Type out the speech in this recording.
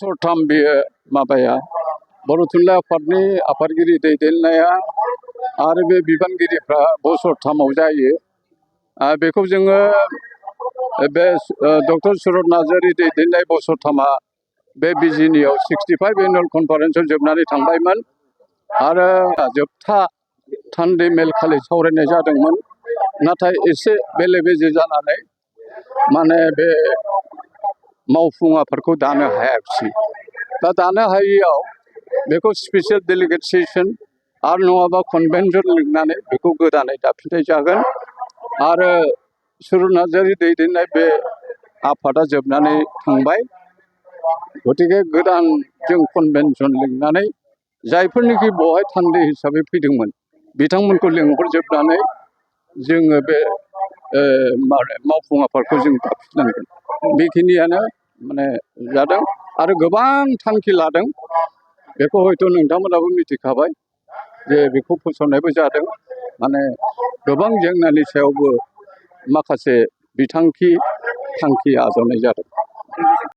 बोसोरथाम बेयो माबाया बर' थुनलाइ आफादनि आफादगिरि दैदेननाया आरो बे बिबानगिरिफ्रा बोसोरथामाव जायो। बेखौ जोङो बे डक्टर सुरत नार्जारि दैदेननाय बोसोरथामा बे बिजिनियाव 65 एनुअल कनफारेन्सआव जोबनानै थांबायमोन आरो जोबथा थान्दै मेल खालि सावरायनाय जादोंमोन। नाथाय एसे बेले बेजे जानानै माने बे मावफुं आफादखौ दानो हायाखिसै। दा दानो हायैयाव बेखौ स्पेसियेल डेलिगेट सेसन आरो नङाबा कनभेन्सन लिंनानै बेखौ गोदानै दाफिननाय जागोन। आरो सुरत नार्जारि दैदेननाय बे आफादा जोबनानै थांबाय, गतिके गोदान जों कनभेन्सन लिंनानै जायफोरनिखि बेवहाय थान्दै हिसाबै फैदोंमोन बिथांमोनखौ लिंहरजोबनानै जोङो बे मावफुं आफादखौ जों दाफिननांगोन। बेखिनियानो माने जादों आरो गोबां थांखि लादों। बेखौ हयथ' नोंथांमोनाबो मिथिखाबाय जे बेखौ फोसावनायबो जादों। माने गोबां जेंनानि सायावबो माखासे बिथांखि थांखि आजावनाय जादों।